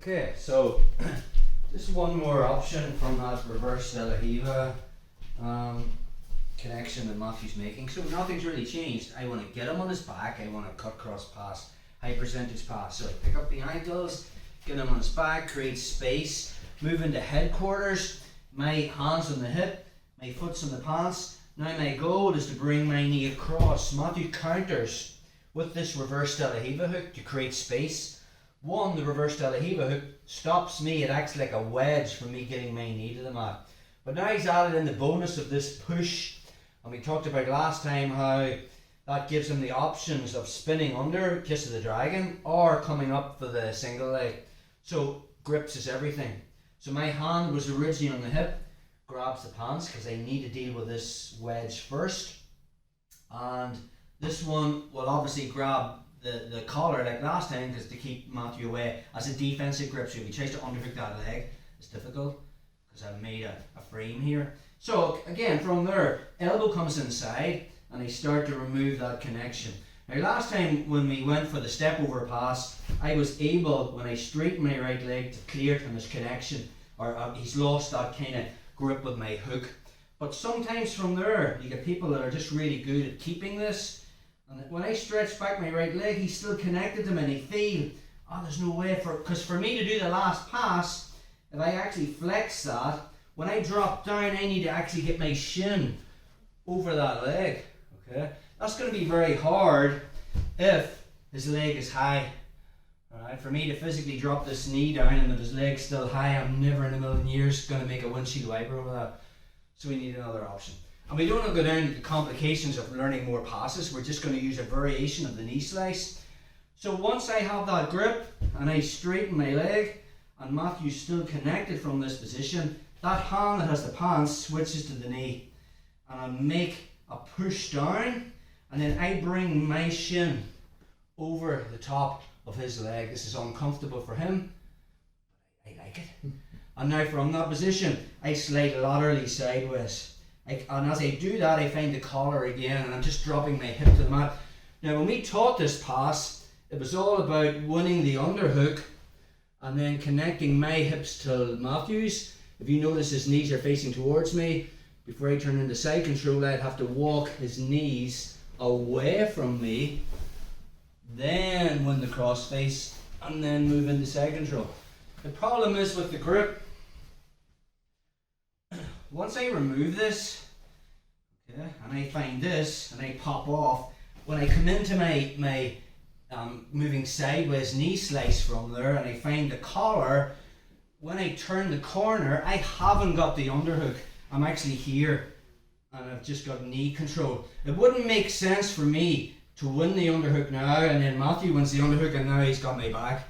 Okay, so just one more option from that reverse De La Riva connection that Matthew's making. So nothing's really changed. I want to get him on his back. I want to cut cross pass, high percentage pass. So I pick up the ankles, get him on his back, create space, move into headquarters, my hands on the hip, my foot's on the pants. Now my goal is to bring my knee across. Matthew counters with this reverse De La Riva hook to create space. One, the reverse De La Riva hook stops me. It acts like a wedge for me getting my knee to the mat. But now he's added in the bonus of this push. And we talked about last time how that gives him the options of spinning under Kiss of the Dragon or coming up for the single leg. So grips is everything. So my hand was originally on the hip, grabs the pants because I need to deal with this wedge first. And this one will obviously grab the collar like last time because to keep Matthew away as a defensive grip. So if he tries to underhook that leg, it's difficult because I've made a frame here. So again, from there, elbow comes inside and I start to remove that connection. Now last time when we went for the step over pass, I was able, when I straightened my right leg, to clear it from his connection, or he's lost that kind of grip with my hook. But sometimes from there, you get people that are just really good at keeping this. And when I stretch back my right leg, he's still connected to me and I feel, oh, there's no way because for me to do the last pass, if I actually flex that, when I drop down, I need to actually get my shin over that leg. Okay, that's going to be very hard if his leg is high. Alright, for me to physically drop this knee down and if his leg's still high, I'm never in a million years going to make a windshield wiper over that. So we need another option. And we don't want to go down to the complications of learning more passes. We're just going to use a variation of the knee slice. So once I have that grip and I straighten my leg and Matthew's still connected from this position, that hand that has the pants switches to the knee. And I make a push down and then I bring my shin over the top of his leg. This is uncomfortable for him. I like it. And now from that position, I slide laterally sideways. And as I do that, I find the collar again and I'm just dropping my hip to the mat. Now when we taught this pass, it was all about winning the underhook and then connecting my hips to Matthew's. If you notice his knees are facing towards me, before I turn into side control, I'd have to walk his knees away from me, then win the cross face and then move into side control. The problem is with the grip, once I remove this, okay, and I find this and I pop off, when I come into my moving sideways knee slice from there and I find the collar, when I turn the corner, I haven't got the underhook. I'm actually here and I've just got knee control. It wouldn't make sense for me to win the underhook now and then Matthew wins the underhook and now he's got my back.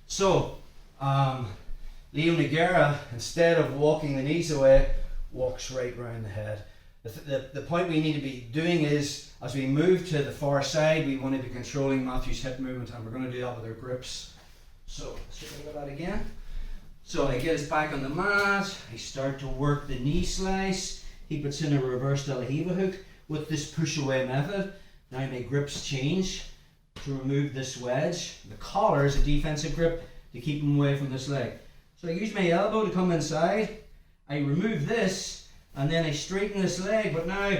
So, Leo Nogueira, instead of walking the knees away, walks right round the head. The point we need to be doing is, as we move to the far side, we want to be controlling Matthew's hip movement and we're going to do that with our grips. So, let's take a look at that again. So I get his back on the mat, I start to work the knee slice, he puts in a reverse De La Riva hook with this push away method. Now my grips change to remove this wedge. The collar is a defensive grip to keep him away from this leg. So I use my elbow to come inside, I remove this and then I straighten this leg, but now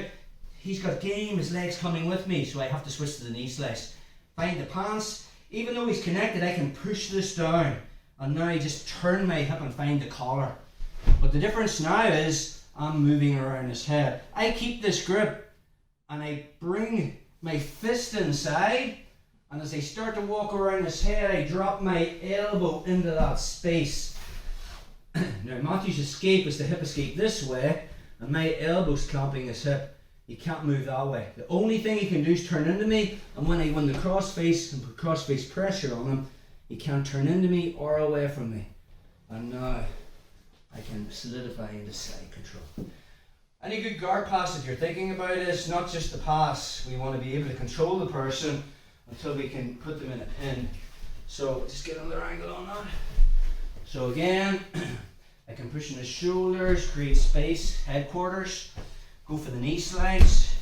he's got game, his leg's coming with me, so I have to switch to the knee slice. Find the pants, even though he's connected I can push this down. And now I just turn my hip and find the collar. But the difference now is I'm moving around his head. I keep this grip and I bring my fist inside, and as I start to walk around his head, I drop my elbow into that space. Now Matthew's escape is the hip escape this way, and my elbow's clamping his hip. He can't move that way. The only thing he can do is turn into me, and when I win the crossface and put crossface pressure on him, he can't turn into me or away from me. And now I can solidify into side control. Any good guard pass that you're thinking about is not just the pass. We want to be able to control the person until we can put them in a pin. So just get another angle on that. So again, I can push in his shoulders, create space, headquarters, go for the knee slides.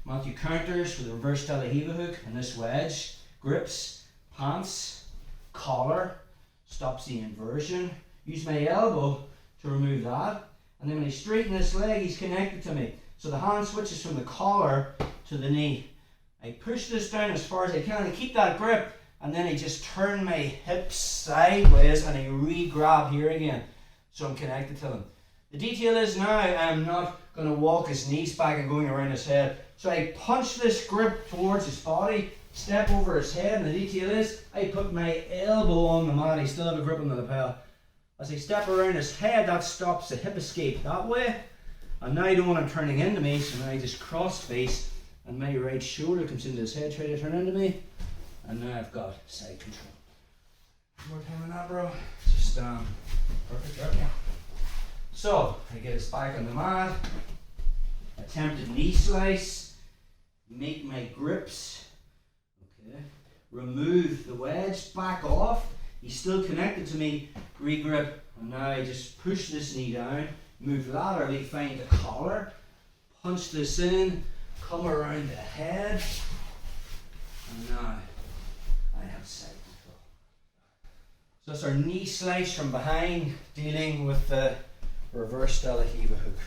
Matthew counters with a reverse De La Riva hook and this wedge, grips, pants, collar, stops the inversion. Use my elbow to remove that. And then when I straighten this leg, he's connected to me. So the hand switches from the collar to the knee. I push this down as far as I can and keep that grip. And then I just turn my hips sideways and I re-grab here again. So I'm connected to them. The detail is now I'm not going to walk his knees back and going around his head. So I punch this grip towards his body, step over his head, and the detail is I put my elbow on the mat. I still have a grip on the lapel. As I step around his head, that stops the hip escape that way. And now I don't want him turning into me, so now I just cross face and my right shoulder comes into his head, try to turn into me. And now I've got side control. More time on that, bro. Just perfect, right? Yeah. So I get his back on the mat, attempted knee slice, make my grips, okay, remove the wedge, back off, he's still connected to me, regrip, and now I just push this knee down, move laterally, find the collar, punch this in, come around the head, and now I have side control. So that's our knee slice from behind, dealing with the reverse De La Riva hook.